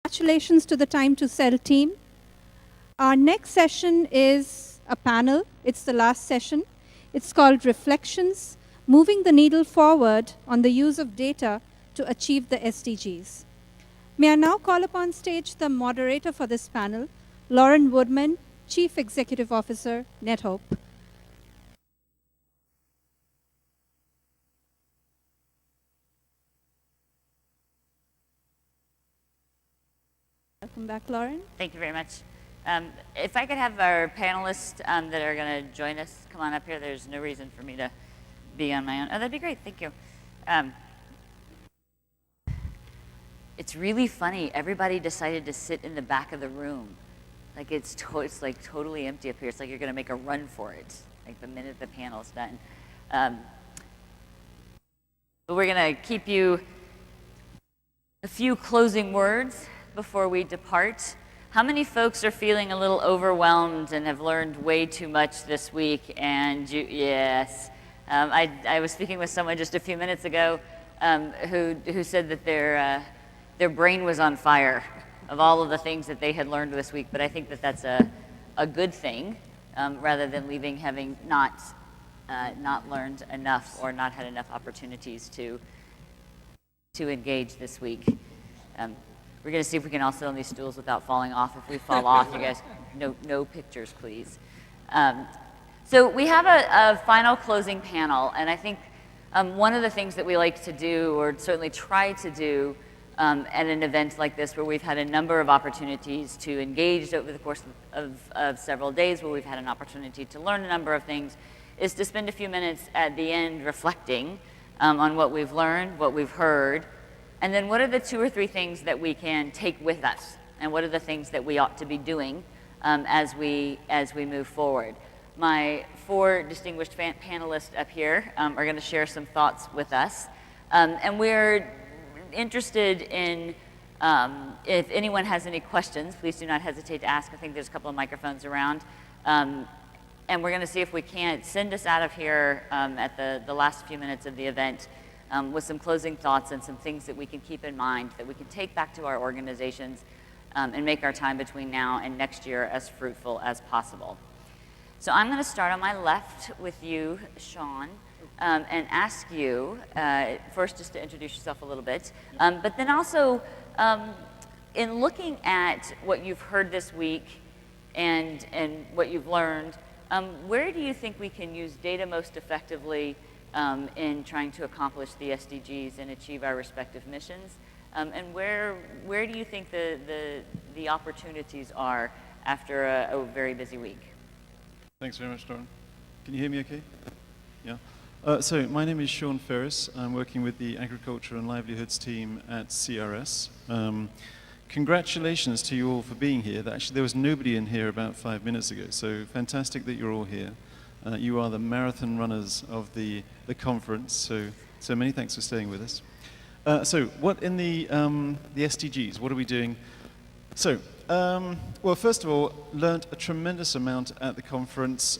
Congratulations to the Time to Sell team. Our next session is a panel. It's the last session. It's called Reflections, Moving the Needle Forward on the Use of Data to Achieve the SDGs. May I now call upon stage the moderator for this panel, Lauren Woodman, Chief Executive Officer, NetHope. Welcome back, Lauren. Thank you very much. If I could have our panelists that are going to join us come on up here. There's no reason for me to be on my own. Oh, that'd be great. Thank you. It's really funny. Everybody decided to sit in the back of the room. Like it's like totally empty up here. It's like you're going to make a run for it, like the minute the panel's done. But we're going to keep you a few closing words before we depart. How many folks are feeling a little overwhelmed and have learned way too much this week? And yes, I was speaking with someone just a few minutes ago who said that their brain was on fire of all of the things that they had learned this week. But I think that that's a good thing, rather than leaving having not learned enough or not had enough opportunities to engage this week. We're going to see if we can all sit on these stools without falling off. If we fall off, you guys, no pictures, please. So we have a final closing panel, and I think one of the things that we like to do, or certainly try to do, at an event like this, where we've had a number of opportunities to engage over the course of several days, where we've had an opportunity to learn a number of things, is to spend a few minutes at the end reflecting on what we've learned, what we've heard, and then what are the 2 or 3 things that we can take with us, and what are the things that we ought to be doing as we move forward. My 4 distinguished panelists up here are going to share some thoughts with us, and we're interested in, if anyone has any questions, please do not hesitate to ask. I think there's a couple of microphones around. And we're going to see if we can't send us out of here at the last few minutes of the event with some closing thoughts and some things that we can keep in mind, that we can take back to our organizations and make our time between now and next year as fruitful as possible. So I'm going to start on my left with you, Sean, and ask you first just to introduce yourself a little bit, but then also in looking at what you've heard this week and what you've learned, where do you think we can use data most effectively in trying to accomplish the SDGs and achieve our respective missions? And where do you think the opportunities are after a very busy week? Thanks very much, Doran. Can you hear me okay? Yeah. So my name is Sean Ferris. I'm working with the Agriculture and Livelihoods team at CRS. Congratulations to you all for being here. Actually, there was nobody in here about 5 minutes ago, so fantastic that you're all here. You are the marathon runners of the conference, so many thanks for staying with us. So what in the SDGs, what are we doing? So, well, first of all, learned a tremendous amount at the conference,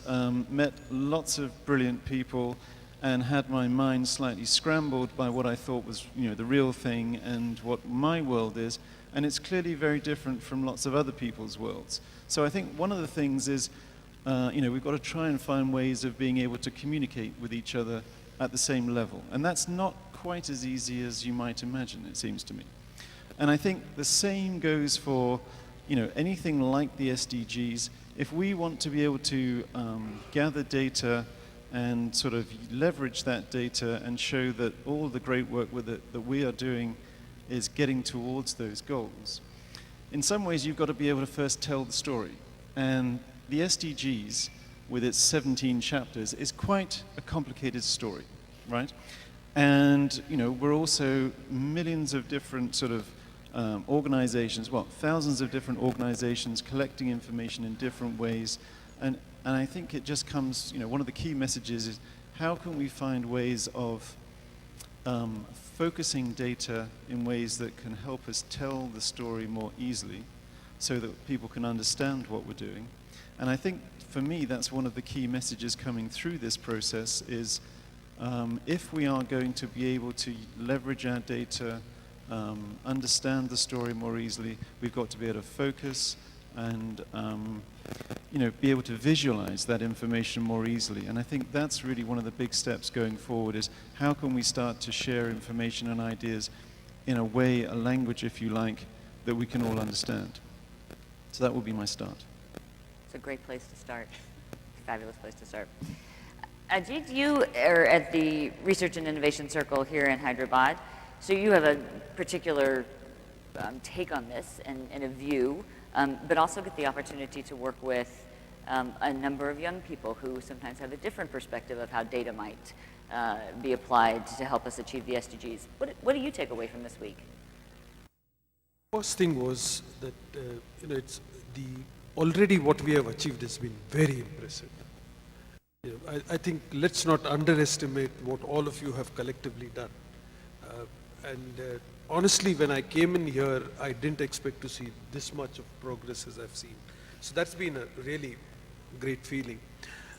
met lots of brilliant people, and had my mind slightly scrambled by what I thought was, the real thing and what my world is, and it's clearly very different from lots of other people's worlds. So I think one of the things is, we've got to try and find ways of being able to communicate with each other at the same level, and that's not quite as easy as you might imagine, it seems to me. And I think the same goes for, anything like the SDGs. If we want to be able to gather data and sort of leverage that data and show that all the great work with it that we are doing is getting towards those goals, in some ways you've got to be able to first tell the story. And the SDGs, with its 17 chapters, is quite a complicated story, right? And, we're also millions of different sort of organizations, thousands of different organizations collecting information in different ways. And I think it just comes, one of the key messages is how can we find ways of focusing data in ways that can help us tell the story more easily so that people can understand what we're doing. And I think for me that's one of the key messages coming through this process is if we are going to be able to leverage our data understand the story more easily. We've got to be able to focus and be able to visualize that information more easily. And I think that's really one of the big steps going forward, is how can we start to share information and ideas in a way, a language, if you like, that we can all understand. So that will be my start. It's a great place to start. Fabulous place to start. Ajit, you are at the Research and Innovation Circle here in Hyderabad, so you have a particular take on this and a view, but also get the opportunity to work with a number of young people who sometimes have a different perspective of how data might be applied to help us achieve the SDGs. What do you take away from this week? First thing was that it's already what we have achieved has been very impressive. I think let's not underestimate what all of you have collectively done. Honestly, when I came in here, I didn't expect to see this much of progress as I've seen. So that's been a really great feeling.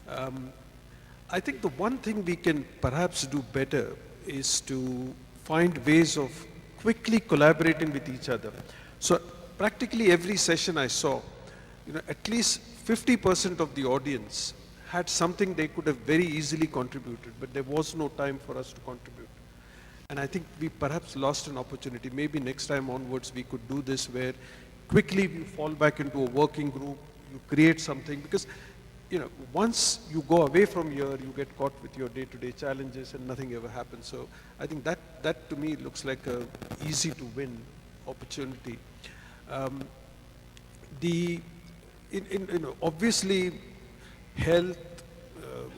I think the one thing we can perhaps do better is to find ways of quickly collaborating with each other. So practically every session I saw, at least 50% of the audience had something they could have very easily contributed, but there was no time for us to contribute. And I think we perhaps lost an opportunity. Maybe next time onwards we could do this, where quickly you fall back into a working group, you create something, because once you go away from here, you get caught with your day-to-day challenges and nothing ever happens. So I think that to me looks like a easy to win opportunity. Obviously, health,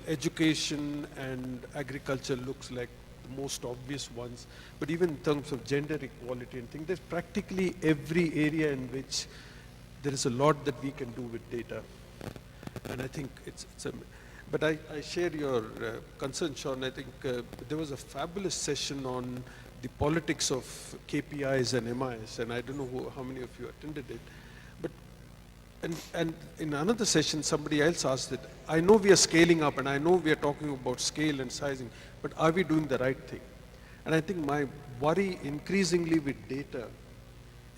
education, and agriculture looks like the most obvious ones. But even in terms of gender equality and things, there's practically every area in which there is a lot that we can do with data. And I think but I share your concern, Sean. I think there was a fabulous session on the politics of KPIs and MIs, and I don't know how many of you attended it. But and in another session, somebody else asked that, I know we are scaling up and I know we are talking about scale and sizing, but are we doing the right thing? And I think my worry increasingly with data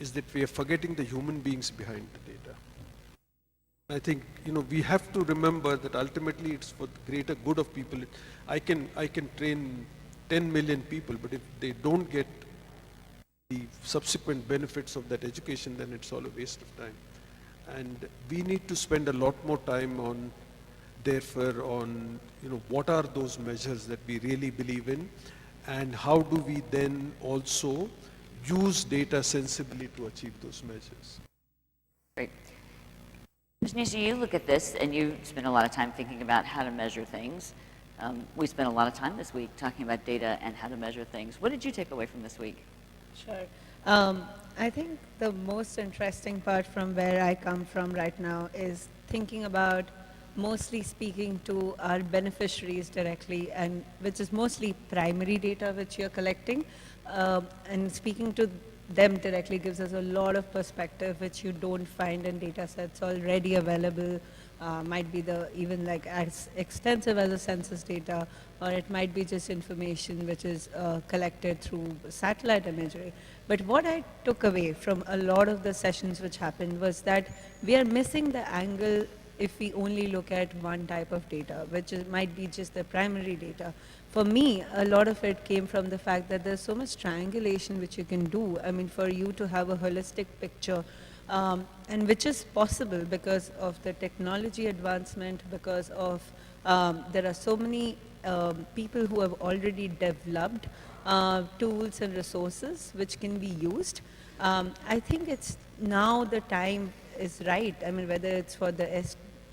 is that we are forgetting the human beings behind the data. I think we have to remember that ultimately it's for the greater good of people. I can train 10 million people, but if they don't get the subsequent benefits of that education, then it's all a waste of time. And we need to spend a lot more time on, therefore, on what are those measures that we really believe in, and how do we then also use data sensibly to achieve those measures. Great. Rajneesh, you look at this and you spend a lot of time thinking about how to measure things. We spent a lot of time this week talking about data and how to measure things. What did you take away from this week? Sure. I think the most interesting part from where I come from right now is thinking about mostly speaking to our beneficiaries directly, and which is mostly primary data which you're collecting, and speaking to them directly gives us a lot of perspective which you don't find in data sets already available. Might be even like as extensive as a census data, or it might be just information which is collected through satellite imagery. But what I took away from a lot of the sessions which happened was that we are missing the angle if we only look at one type of data, which might be just the primary data. For me, a lot of it came from the fact that there's so much triangulation which you can do. I mean, for you to have a holistic picture, and which is possible because of the technology advancement, because of there are so many people who have already developed tools and resources which can be used. I think it's now the time is right. I mean, whether it's for the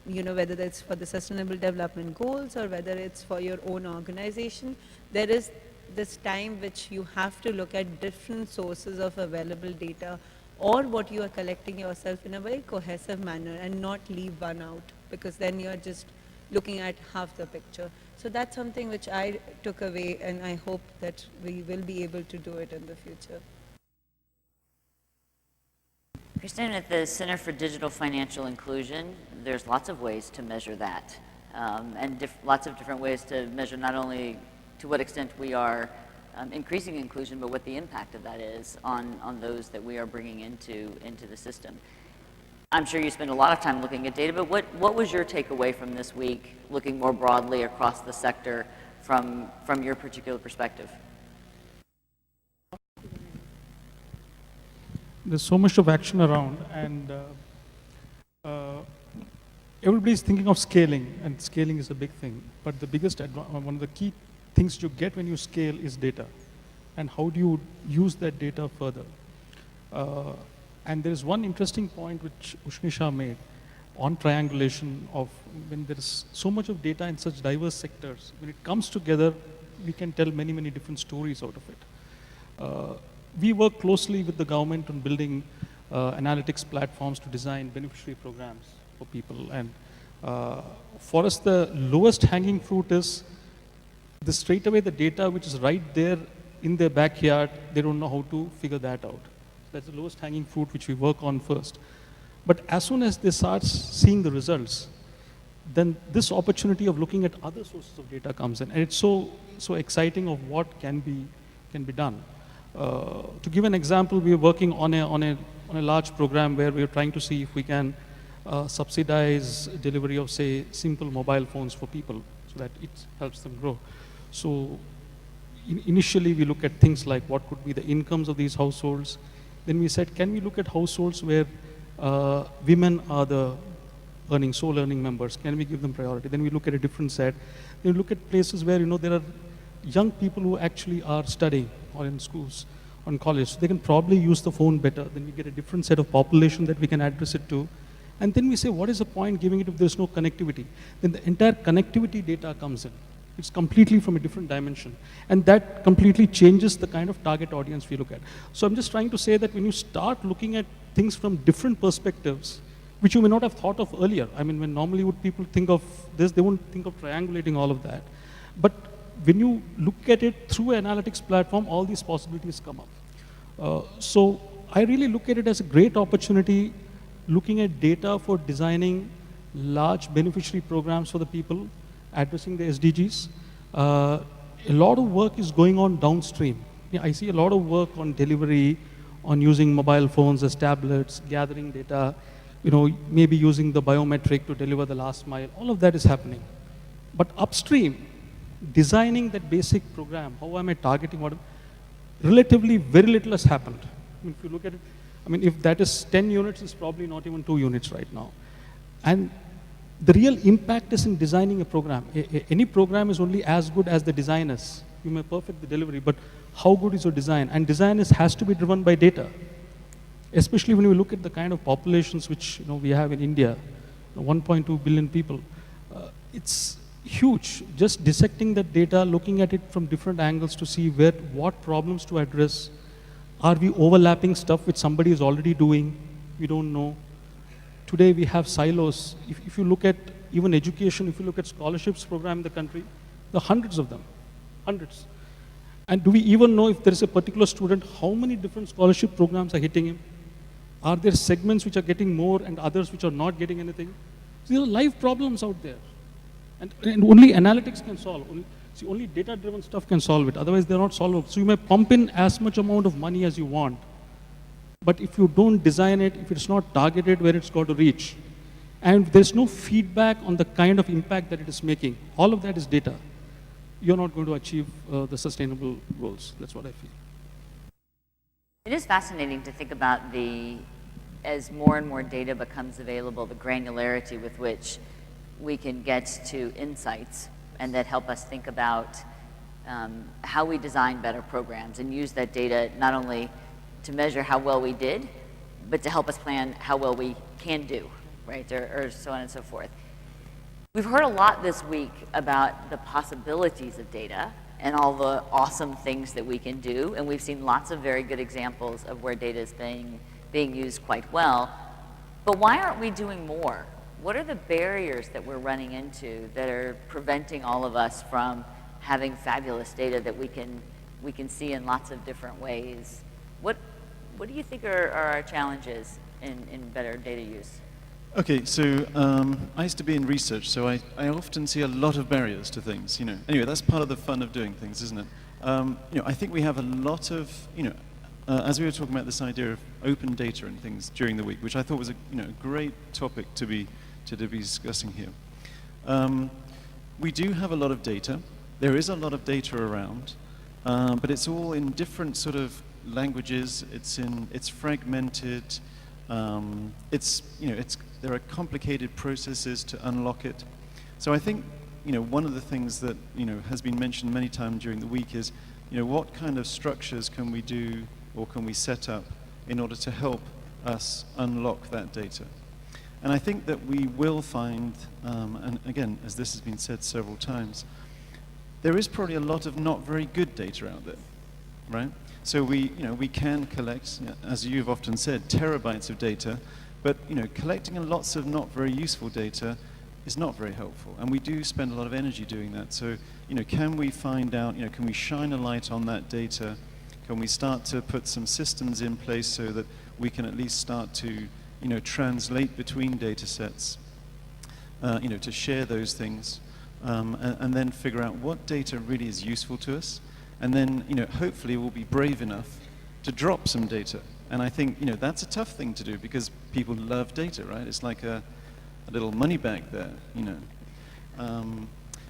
whether it's for the Sustainable Development Goals or whether it's for your own organization, there is this time which you have to look at different sources of available data, or what you are collecting yourself in a very cohesive manner, and not leave one out, because then you're just looking at half the picture. So that's something which I took away, and I hope that we will be able to do it in the future. Christine, at the Center for Digital Financial Inclusion, there's lots of ways to measure that, and lots of different ways to measure not only to what extent we are increasing inclusion, but what the impact of that is on those that we are bringing into the system. I'm sure you spend a lot of time looking at data, but what was your takeaway from this week, looking more broadly across the sector from your particular perspective? There's so much of action around, and everybody's thinking of scaling, and scaling is a big thing. But the biggest, one of the key things you get when you scale is data. And how do you use that data further? And there's one interesting point which Ushnisha made on triangulation of when there is so much of data in such diverse sectors. When it comes together, we can tell many, many different stories out of it. We work closely with the government on building analytics platforms to design beneficiary programs for people. And for us, the lowest hanging fruit is straight away the data which is right there in their backyard, they don't know how to figure that out. That's the lowest hanging fruit which we work on first. But as soon as they start seeing the results, then this opportunity of looking at other sources of data comes in. And it's so exciting of what can be done. To give an example, we are working on a large program where we are trying to see if we can subsidize delivery of, say, simple mobile phones for people so that it helps them grow. So initially we look at things like what could be the incomes of these households. Then we said, can we look at households where women are the sole earning members? Can we give them priority? Then we look at a different set. Then we look at places where there are young people who actually are studying or in schools, on college. So they can probably use the phone better. Then we get a different set of population that we can address it to. And then we say, what is the point giving it if there's no connectivity? Then the entire connectivity data comes in. It's completely from a different dimension. And that completely changes the kind of target audience we look at. So I'm just trying to say that when you start looking at things from different perspectives, which you may not have thought of earlier. I mean, when normally would people think of this, they won't think of triangulating all of that. But when you look at it through an analytics platform, all these possibilities come up. So I really look at it as a great opportunity, looking at data for designing large beneficiary programs for the people, addressing the SDGs. A lot of work is going on downstream. Yeah, I see a lot of work on delivery, on using mobile phones as tablets, gathering data, maybe using the biometric to deliver the last mile. All of that is happening. But upstream, designing that basic program, how am I targeting what? Relatively very little has happened. I mean, if you look at it, if that is 10 units, it's probably not even 2 units right now. And the real impact is in designing a program. Any program is only as good as the design is. You may perfect the delivery, but how good is your design? And design has to be driven by data. Especially when we look at the kind of populations which we have in India, 1.2 billion people. It's huge. Just dissecting that data, looking at it from different angles to see what problems to address. Are we overlapping stuff which somebody is already doing? We don't know. Today we have silos. If you look at even education, if you look at scholarships program in the country, there are hundreds of them, hundreds. And do we even know if there is a particular student, how many different scholarship programs are hitting him? Are there segments which are getting more and others which are not getting anything? So there are live problems out there. And only analytics can solve. Only data-driven stuff can solve it. Otherwise, they're not solvable. So you may pump in as much amount of money as you want. But if you don't design it, if it's not targeted where it's got to reach, and there's no feedback on the kind of impact that it is making, all of that is data, you're not going to achieve the sustainable goals. That's what I feel. It is fascinating to think about as more and more data becomes available, the granularity with which we can get to insights and that help us think about how we design better programs and use that data not only to measure how well we did, but to help us plan how well we can do, right, or so on and so forth. We've heard a lot this week about the possibilities of data and all the awesome things that we can do, and we've seen lots of very good examples of where data is being used quite well. But why aren't we doing more? What are the barriers that we're running into that are preventing all of us from having fabulous data that we can see in lots of different ways? What do you think are our challenges in better data use? Okay, so I used to be in research, so I often see a lot of barriers to things, Anyway, that's part of the fun of doing things, isn't it? I think we have a lot of, as we were talking about this idea of open data and things during the week, which I thought was a great topic to be discussing here. We do have a lot of data. There is a lot of data around, but it's all in different sort of languages. It's fragmented. There are complicated processes to unlock it. So I think one of the things that has been mentioned many times during the week is what kind of structures can we do or can we set up in order to help us unlock that data. And I think that we will find, and again, as this has been said several times, there is probably a lot of not very good data out there, right? So we can collect, as you've often said, terabytes of data, but collecting lots of not very useful data is not very helpful, and we do spend a lot of energy doing that. So can we find out, can we shine a light on that data? Can we start to put some systems in place so that we can at least start to translate between data sets, to share those things, and then figure out what data really is useful to us, and then hopefully we'll be brave enough to drop some data. And I think that's a tough thing to do because people love data, right? It's like a little money bag there,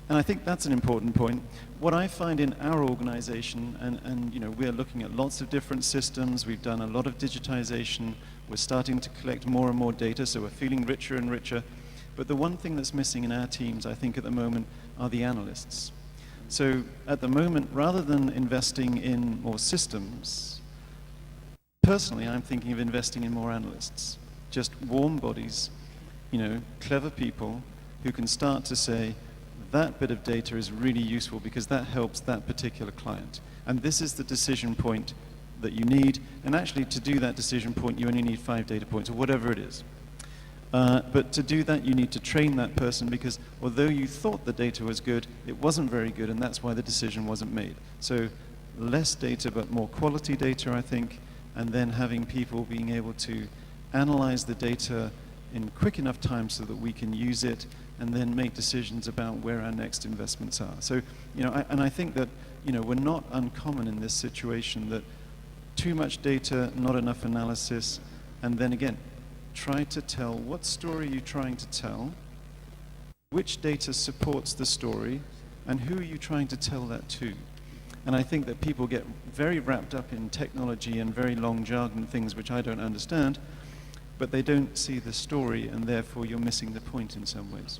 and I think that's an important point. What I find in our organization, and we're looking at lots of different systems, we've done a lot of digitization, we're starting to collect more and more data, so we're feeling richer and richer. But the one thing that's missing in our teams, I think at the moment, are the analysts. So at the moment, rather than investing in more systems, personally, I'm thinking of investing in more analysts. Just warm bodies, clever people who can start to say, that bit of data is really useful because that helps that particular client. And this is the decision point that you need. And actually, to do that decision point, you only need 5 data points or whatever it is. But to do that, you need to train that person because although you thought the data was good, it wasn't very good, and that's why the decision wasn't made. So less data, but more quality data, I think, and then having people being able to analyze the data in quick enough time so that we can use it and then make decisions about where our next investments are. So, I think that, we're not uncommon in this situation that too much data, not enough analysis, and then again, try to tell what story you're trying to tell, which data supports the story, and who are you trying to tell that to. And I think that people get very wrapped up in technology and very long jargon things which I don't understand, but they don't see the story, and therefore you're missing the point in some ways.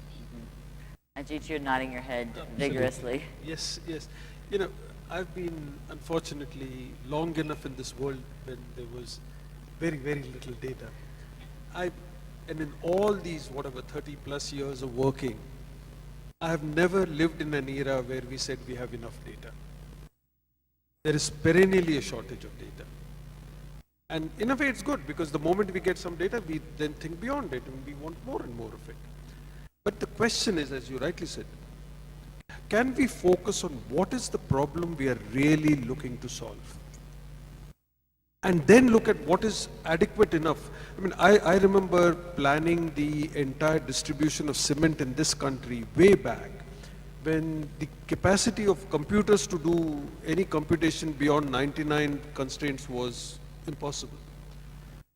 Ajit, you're nodding your head vigorously. Yes. I've been, unfortunately, long enough in this world when there was very, very little data. And in all these, 30 plus years of working, I have never lived in an era where we said we have enough data. There is perennially a shortage of data. And in a way it's good because the moment we get some data, we then think beyond it and we want more and more of it. But the question is, as you rightly said, can we focus on what is the problem we are really looking to solve? And then look at what is adequate enough. I remember planning the entire distribution of cement in this country way back when the capacity of computers to do any computation beyond 99 constraints was impossible.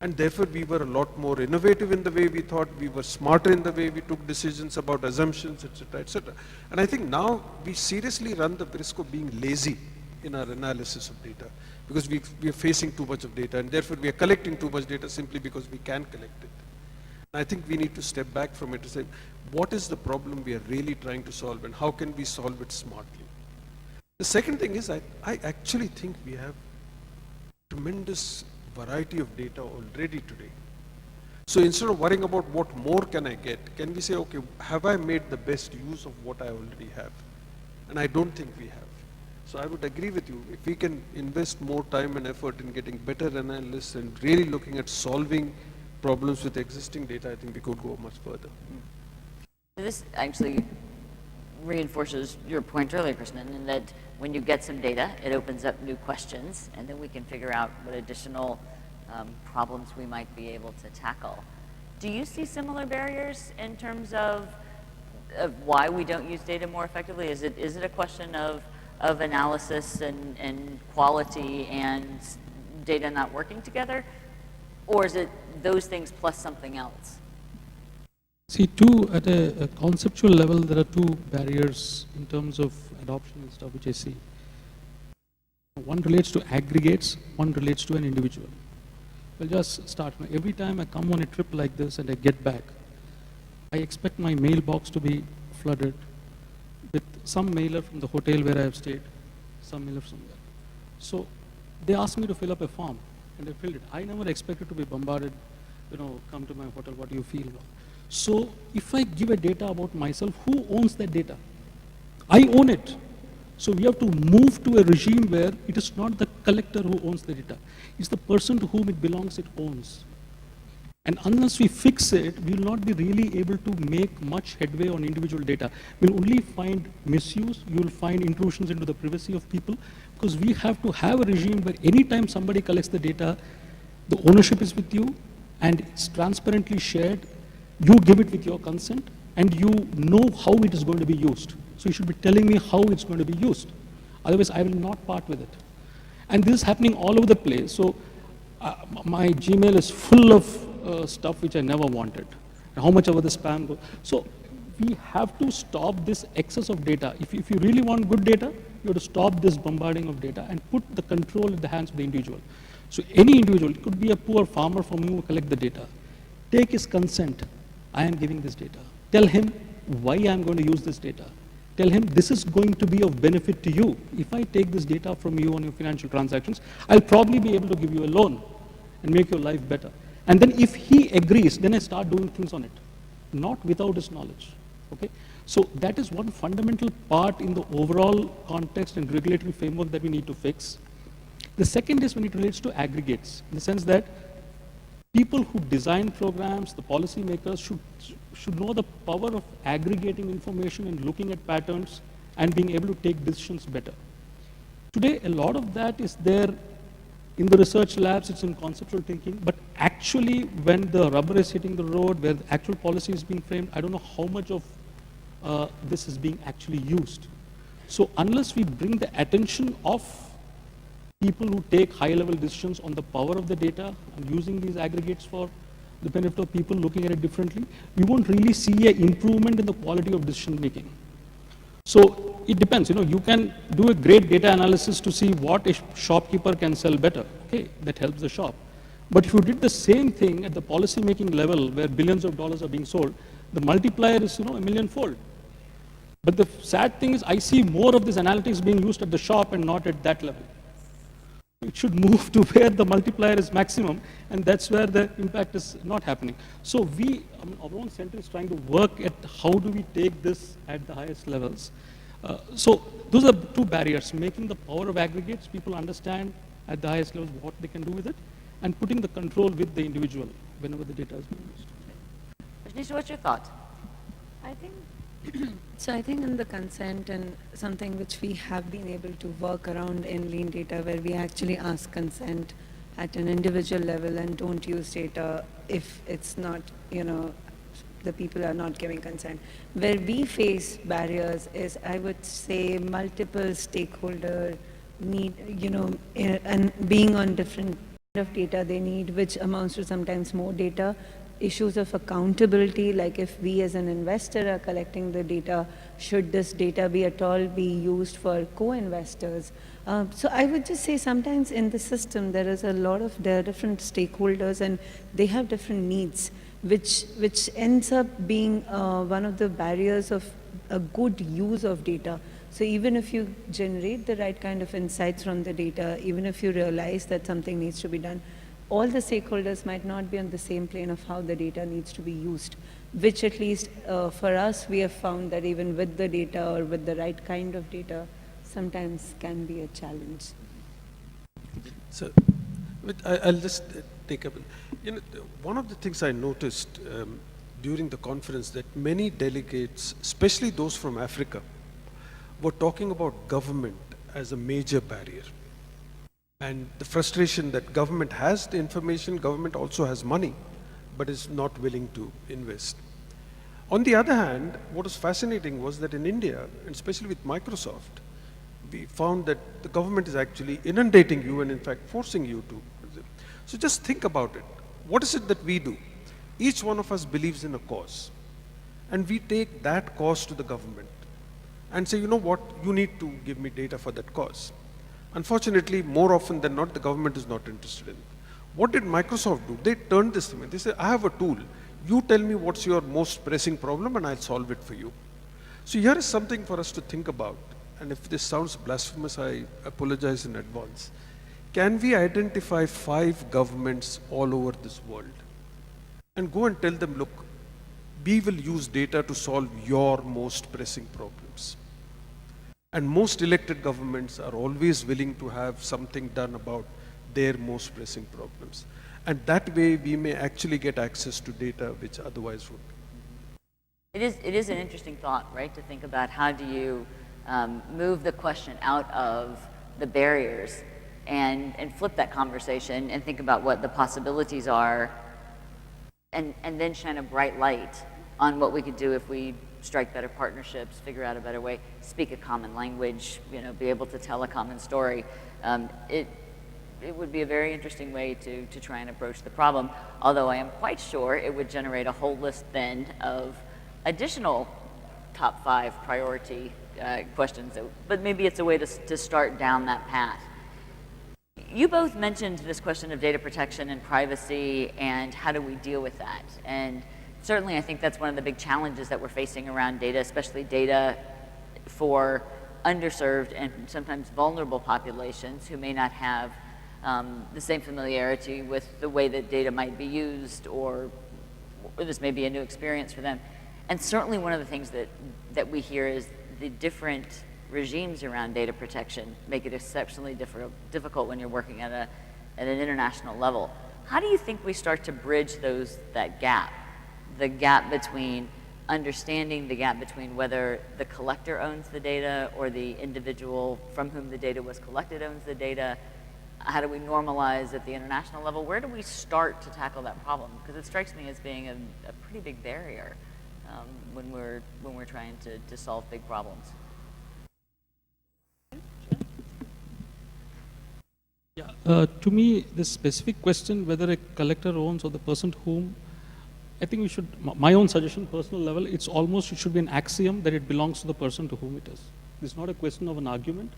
And therefore we were a lot more innovative in the way we thought, we were smarter in the way we took decisions about assumptions, etc., etc. And I think now we seriously run the risk of being lazy in our analysis of data because we are facing too much of data, and therefore we are collecting too much data simply because we can collect it. And I think we need to step back from it and say, what is the problem we are really trying to solve and how can we solve it smartly? The second thing is I actually think we have tremendous variety of data already today. So instead of worrying about what more can I get, can we say, okay, have I made the best use of what I already have? And I don't think we have. So I would agree with you. If we can invest more time and effort in getting better analysis and really looking at solving problems with existing data, I think we could go much further. This actually reinforces your point earlier, Krishnan, in that when you get some data, it opens up new questions, and then we can figure out what additional problems we might be able to tackle. Do you see similar barriers in terms of why we don't use data more effectively? Is it a question of of analysis and quality and data not working together? Or is it those things plus something else? See, at a conceptual level, there are two barriers in terms of adoption and stuff which I see. One relates to aggregates, one relates to an individual. We'll just start. Every time I come on a trip like this and I get back, I expect my mailbox to be flooded with some mailer from the hotel where I have stayed, some mailer somewhere. So they asked me to fill up a form, and I filled it. I never expected to be bombarded, come to my hotel, what do you feel? So if I give a data about myself, who owns that data? I own it. So we have to move to a regime where it is not the collector who owns the data. It's the person to whom it belongs, it owns. And unless we fix it, we will not be really able to make much headway on individual data. We'll only find misuse, you will find intrusions into the privacy of people, because we have to have a regime where anytime somebody collects the data, the ownership is with you, and it's transparently shared. You give it with your consent, and you know how it is going to be used. So you should be telling me how it's going to be used. Otherwise, I will not part with it. And this is happening all over the place. So my Gmail is full of stuff which I never wanted. How much ever the spam goes. So we have to stop this excess of data. If you really want good data, you have to stop this bombarding of data and put the control in the hands of the individual. So any individual, it could be a poor farmer from whom you collect the data. Take his consent. I am giving this data. Tell him why I am going to use this data. Tell him this is going to be of benefit to you. If I take this data from you on your financial transactions, I'll probably be able to give you a loan and make your life better. And then if he agrees, then I start doing things on it, not without his knowledge. Okay? So that is one fundamental part in the overall context and regulatory framework that we need to fix. The second is when it relates to aggregates, in the sense that people who design programs, the policymakers should know the power of aggregating information and looking at patterns and being able to take decisions better. Today, a lot of that is there in the research labs, it's in conceptual thinking, but actually when the rubber is hitting the road, where the actual policy is being framed, I don't know how much of this is being actually used. So unless we bring the attention of people who take high-level decisions on the power of the data and using these aggregates for the benefit of people looking at it differently, we won't really see an improvement in the quality of decision making. So it depends, you can do a great data analysis to see what a shopkeeper can sell better. Okay, that helps the shop. But if you did the same thing at the policy making level where billions of dollars are being sold, the multiplier is, a millionfold. But the sad thing is I see more of this analytics being used at the shop and not at that level. It should move to where the multiplier is maximum, and that's where the impact is not happening. So our own center is trying to work at how do we take this at the highest levels. So those are two barriers, making the power of aggregates, people understand at the highest levels what they can do with it, and putting the control with the individual whenever the data is being used. Rajneesh, what's your thought? I think so. I think in the consent and something which we have been able to work around in lean data, where we actually ask consent at an individual level and don't use data if it's not, the people are not giving consent. Where we face barriers is, I would say, multiple stakeholder need, and being on different kind of data they need, which amounts to sometimes more data. Issues of accountability, like if we as an investor are collecting the data, should this data be at all be used for co-investors? So I would just say sometimes in the system there are different stakeholders and they have different needs, which ends up being one of the barriers of a good use of data. So even if you generate the right kind of insights from the data, even if you realize that something needs to be done, all the stakeholders might not be on the same plane of how the data needs to be used, which at least for us, we have found that even with the data or with the right kind of data, sometimes can be a challenge. So I'll just take up, one of the things I noticed during the conference that many delegates, especially those from Africa, were talking about government as a major barrier. And the frustration that government has the information, government also has money, but is not willing to invest. On the other hand, what was fascinating was that in India, and especially with Microsoft, we found that the government is actually inundating you and in fact forcing you to. So just think about it. What is it that we do? Each one of us believes in a cause, and we take that cause to the government and say, you know what, you need to give me data for that cause. Unfortunately, more often than not, the government is not interested in it. What did Microsoft do? They turned this to me. They said, I have a tool. You tell me what's your most pressing problem and I'll solve it for you. So here is something for us to think about. And if this sounds blasphemous, I apologize in advance. Can we identify 5 governments all over this world and go and tell them, look, we will use data to solve your most pressing problems. And most elected governments are always willing to have something done about their most pressing problems. And that way we may actually get access to data which otherwise would be. It is an interesting thought, right, to think about how do you move the question out of the barriers and flip that conversation and think about what the possibilities are and then shine a bright light on what we could do if we strike better partnerships, figure out a better way, speak a common language, you know, be able to tell a common story. It would be a very interesting way to try and approach the problem, although I am quite sure it would generate a whole list then of additional top 5 priority questions, but maybe it's a way to start down that path. You both mentioned this question of data protection and privacy and how do we deal with that. And certainly I think that's one of the big challenges that we're facing around data, especially data for underserved and sometimes vulnerable populations who may not have the same familiarity with the way that data might be used, or this may be a new experience for them. And certainly one of the things that we hear is the different regimes around data protection make it exceptionally difficult when you're working at an international level. How do you think we start to bridge that gap? The gap between understanding, the gap between whether the collector owns the data or the individual from whom the data was collected owns the data. How do we normalize at the international level? Where do we start to tackle that problem? Because it strikes me as being a pretty big barrier when we're trying to solve big problems. Yeah, to me, this specific question, whether a collector owns or the person to whom, I think we should, my own suggestion, personal level, it should be an axiom that it belongs to the person to whom it is. It's not a question of an argument.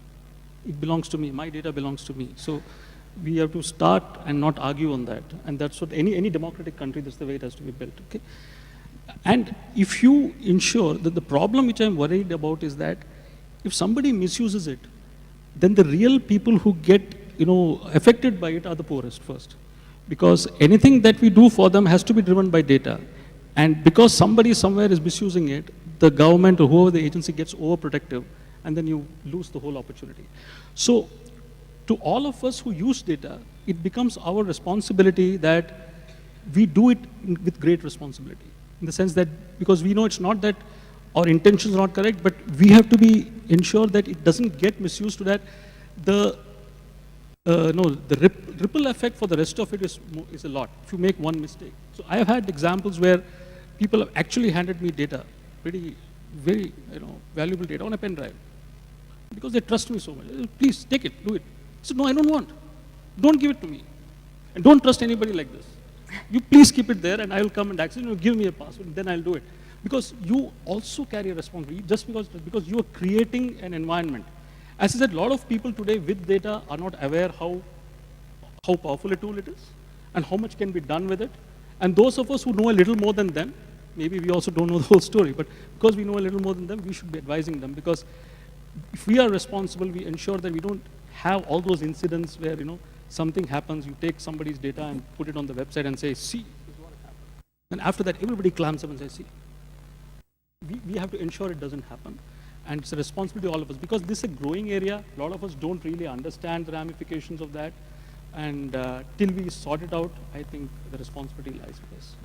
It belongs to me, my data belongs to me. So we have to start and not argue on that. And that's what any democratic country, that's the way it has to be built, okay? And if you ensure that the problem which I'm worried about is that if somebody misuses it, then the real people who get affected by it are the poorest first. Because anything that we do for them has to be driven by data. And because somebody somewhere is misusing it, the government or whoever the agency gets overprotective, and then you lose the whole opportunity. So to all of us who use data, it becomes our responsibility that we do it with great responsibility. In the sense that, because we know it's not that our intentions are not correct, but we have to be ensure that it doesn't get misused, to that the ripple effect for the rest of it is a lot if you make one mistake. So I have had examples where people have actually handed me data, very valuable data on a pen drive, because they trust me so much. Please take it, do it. I said, no, I don't want. Don't give it to me. And don't trust anybody like this. You please keep it there and I will come and access it. Give me a password, then I'll do it. Because you also carry a responsibility, just because you are creating an environment. As I said, a lot of people today with data are not aware how powerful a tool it is and how much can be done with it. And those of us who know a little more than them, maybe we also don't know the whole story, but because we know a little more than them, we should be advising them. Because if we are responsible, we ensure that we don't have all those incidents where something happens, you take somebody's data and put it on the website and say, see, this is what happened. And after that, everybody clams up and says, see. We have to ensure it doesn't happen. And it's a responsibility of all of us, because this is a growing area. A lot of us don't really understand the ramifications of that. And till we sort it out, I think the responsibility lies with us.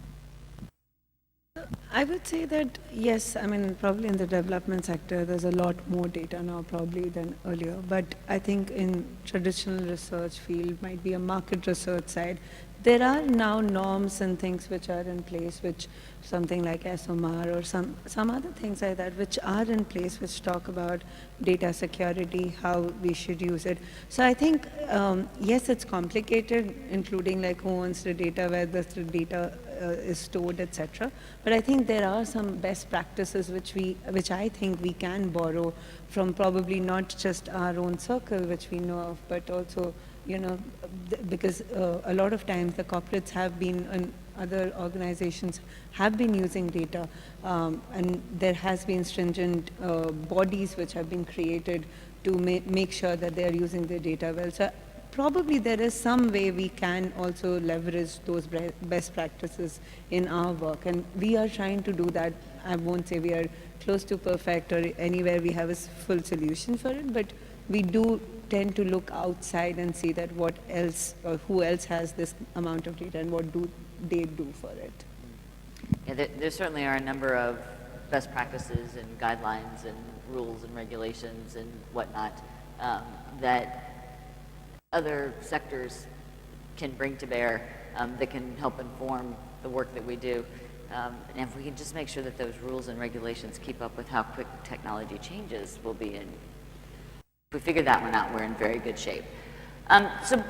I would say that, yes, I mean, probably in the development sector, there's a lot more data now probably than earlier. But I think in traditional research field, might be a market research side, there are now norms and things which are in place, which something like SOMAR or some other things like that, which are in place, which talk about data security, how we should use it. So I think, yes, it's complicated, including like who owns the data, where the data is stored, etc. But I think there are some best practices which I think we can borrow from, probably not just our own circle, which we know of, but also, you know, because a lot of times the corporates have been, and other organizations have been using data, and there has been stringent bodies which have been created to make sure that they are using their data well. So probably there is some way we can also leverage those best practices in our work, and we are trying to do that. I won't say we are close to perfect or anywhere we have a full solution for it, but we do tend to look outside and see that what else or who else has this amount of data and what do they do for it. Yeah, there certainly are a number of best practices and guidelines and rules and regulations and whatnot that other sectors can bring to bear that can help inform the work that we do. And if we can just make sure that those rules and regulations keep up with how quick technology changes, we'll be in. If we figure that one out, we're in very good shape. So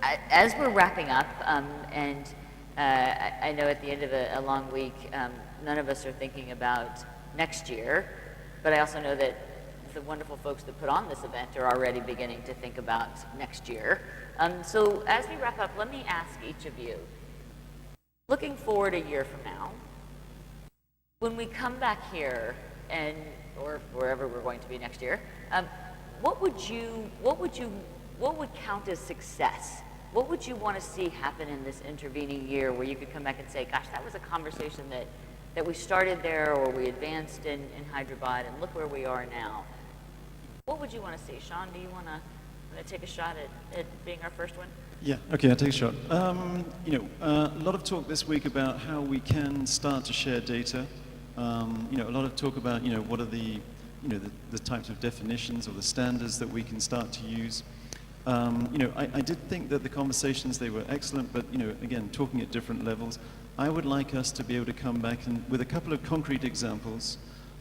as we're wrapping up, and I know at the end of a long week, none of us are thinking about next year, but I also know that the wonderful folks that put on this event are already beginning to think about next year. So as we wrap up, let me ask each of you, looking forward a year from now, when we come back here, and or wherever we're going to be next year, what would count as success? What would you want to see happen in this intervening year where you could come back and say, gosh, that was a conversation that we started there, or we advanced in Hyderabad, and look where we are now? What would you want to see? Sean, do you want to take a shot at being our first one? Yeah, okay, I'll take a shot. A lot of talk this week about how we can start to share data. A lot of talk about, what are the types of definitions or the standards that we can start to use. I did think that the conversations, they were excellent, but, again, talking at different levels. I would like us to be able to come back and with a couple of concrete examples,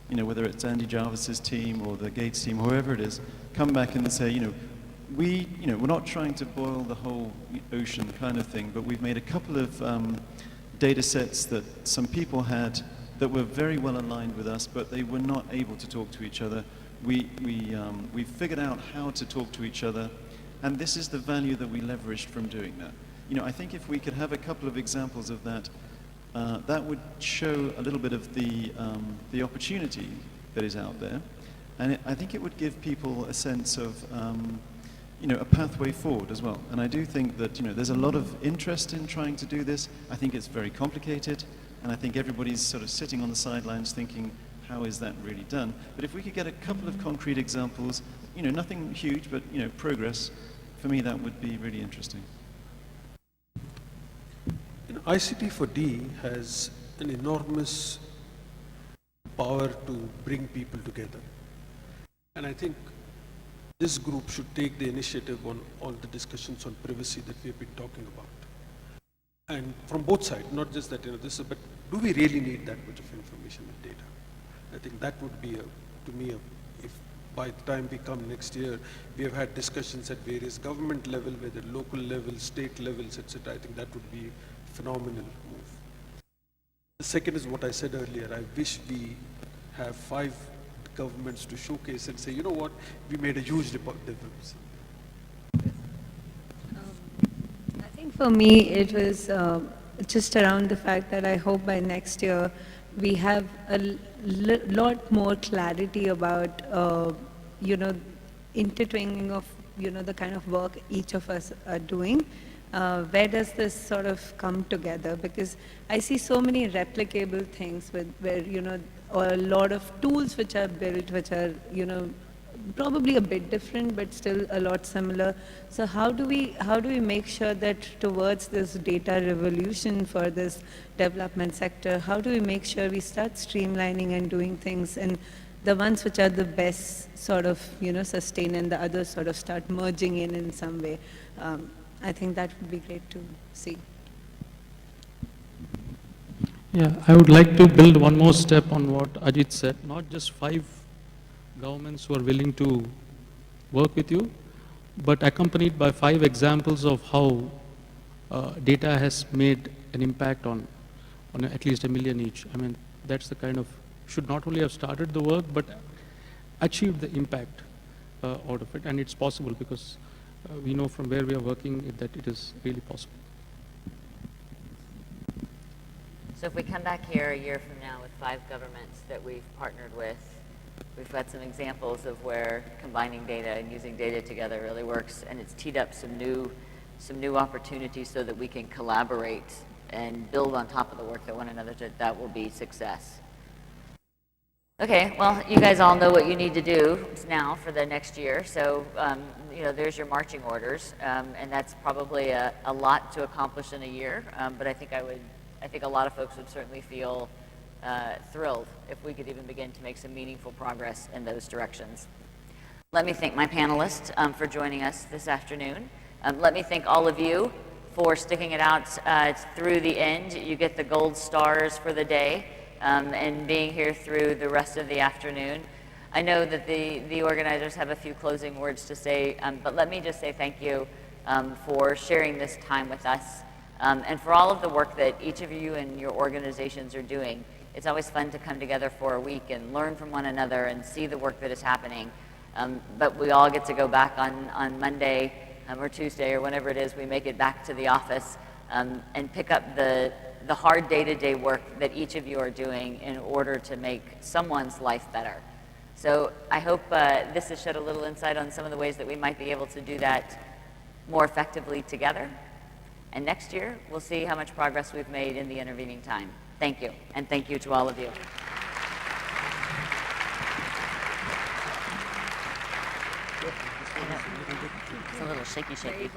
whether it's Andy Jarvis's team or the Gates team, whoever it is, come back and say, we're not trying to boil the whole ocean kind of thing, but we've made a couple of data sets that some people had that were very well aligned with us, but they were not able to talk to each other. We figured out how to talk to each other, and this is the value that we leveraged from doing that. I think if we could have a couple of examples of that, that would show a little bit of the opportunity that is out there, and I think it would give people a sense of a pathway forward as well. And I do think that there's a lot of interest in trying to do this. I think it's very complicated, and I think everybody's sort of sitting on the sidelines thinking, how is that really done? But if we could get a couple of concrete examples, nothing huge, but progress, for me that would be really interesting. ICT for D has an enormous power to bring people together. And I think this group should take the initiative on all the discussions on privacy that we've been talking about. And from both sides, not just that, but do we really need that much of information and data? I think that would be, to me, if by the time we come next year, we have had discussions at various government level, whether local levels, state levels, etc. I think that would be a phenomenal move. The second is what I said earlier. I wish we have 5 governments to showcase and say, you know what, we made a huge difference. I think for me, it was just around the fact that I hope by next year we have a lot more clarity about, intertwining of, the kind of work each of us are doing. Where does this sort of come together? Because I see so many replicable things where, or a lot of tools which are built, which are, probably a bit different, but still a lot similar. So how do we make sure that towards this data revolution for this development sector, how do we make sure we start streamlining and doing things, and the ones which are the best sort of, sustain, and the others sort of start merging in some way? I think that would be great to see. Yeah, I would like to build one more step on what Ajit said. Not just 5 governments who are willing to work with you, but accompanied by 5 examples of how data has made an impact on at least 1 million each. I mean, that's the kind of, should not only have started the work, but achieved the impact out of it. And it's possible because we know from where we are working that it is really possible. So if we come back here a year from now with 5 governments that we've partnered with, we've got some examples of where combining data and using data together really works, and it's teed up some new opportunities so that we can collaborate and build on top of the work that one another did. That will be success. Okay, well, you guys all know what you need to do now for the next year. So, there's your marching orders, and that's probably a lot to accomplish in a year. But I think a lot of folks would certainly feel thrilled if we could even begin to make some meaningful progress in those directions. Let me thank my panelists for joining us this afternoon. Let me thank all of you for sticking it out through the end. You get the gold stars for the day and being here through the rest of the afternoon. I know that the organizers have a few closing words to say, but let me just say thank you for sharing this time with us and for all of the work that each of you and your organizations are doing. It's always fun to come together for a week and learn from one another and see the work that is happening. But we all get to go back on Monday or Tuesday or whenever it is we make it back to the office and pick up the hard day-to-day work that each of you are doing in order to make someone's life better. So I hope this has shed a little insight on some of the ways that we might be able to do that more effectively together. And next year, we'll see how much progress we've made in the intervening time. Thank you, and thank you to all of you. It's a little shaky.